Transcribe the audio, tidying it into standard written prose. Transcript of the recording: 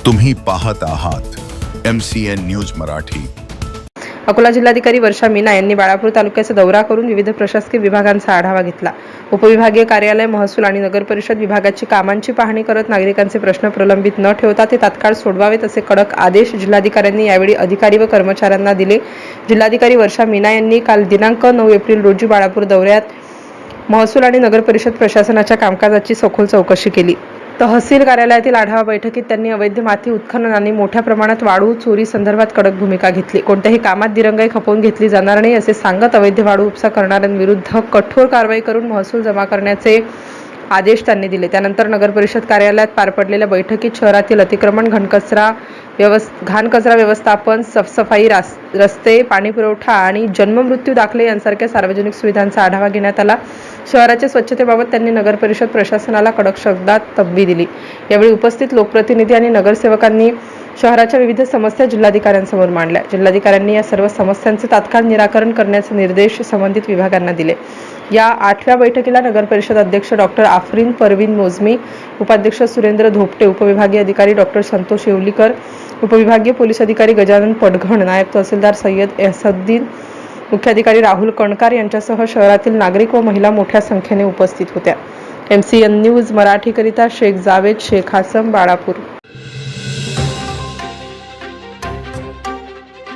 तुम्ही पाहत आहात MCN न्यूज मराठी। अकोला जिल्हाधिकारी वर्षा मीना यांनी बाळापूर तालुक्याचा दौरा करून विविध प्रशासकीय विभागांचा आढावा घेतला। उपविभागीय कार्यालय, महसूल आणि नगर परिषद विभागाची कामांची पाहणी करत नागरिकांचे प्रश्न प्रलंबित न ठेवता ते तात्काळ सोडवावेत असे कडक आदेश जिल्हाधिकाऱ्यांनी यावेळी अधिकारी व कर्मचाऱ्यांना दिले। जिल्हाधिकारी वर्षा मीना यांनी काल दिनांक 9 एप्रिल रोजी बाळापूर दौऱ्यात महसूल आणि नगर परिषद प्रशासनाच्या कामकाजाची सखोल चौकशी केली। तहसील कार्यालयातील आढावा बैठकीत त्यांनी अवैध माती उत्खनन आणि मोठ्या प्रमाणात वाळू चोरी संदर्भात कडक भूमिका घेतली। कोणत्याही कामात दिरंगाई खपवून घेतली जाणार नाही असे सांगत अवैध वाळू उपसा करणाऱ्यांविरुद्ध कठोर कारवाई करून महसूल जमा करण्याचे आदेश त्यांनी दिले। त्यानंतर नगर परिषद कार्यालयात पार पडलेल्या बैठकीत शहरातील अतिक्रमण, घाण कचरा व्यवस्थापन, साफसफाई, रस्ते, पाणी पुरवठा आणि जन्म मृत्यू दाखले यांसारख्या सार्वजनिक सुविधांचा आढावा घेण्यात आला। शहराच्या स्वच्छतेबाबत त्यांनी नगर परिषद प्रशासनाला कडक शब्दात तब्बी दिली। यावेळी उपस्थित लोकप्रतिनिधी आणि नगरसेवकांनी शहराच्या विविध समस्या जिल्हाधिकाऱ्यांसमोर मांडल्या। जिल्हाधिकाऱ्यांनी या सर्व समस्यांचे तात्काळ निराकरण करण्याचे निर्देश संबंधित विभागांना दिले। या 8व्या बैठकीला नगर परिषद अध्यक्ष डॉक्टर आफरीन परवीन मोजमी, उपाध्यक्ष सुरेंद्र धोपटे, उपविभागीय अधिकारी डॉक्टर संतोष येवलीकर, उपविभागीय पोलीस अधिकारी गजानन पडघण, नायब तहसीलदार सय्यद एहसद्दीन, मुख्याधिकारी राहुल कणकार यांच्यासह शहरातील नागरिक व महिला मोठ्या संख्येने उपस्थित होत्या। MCN न्यूज मराठीकरिता शेख जावेद शेख हासम, बाळापूर।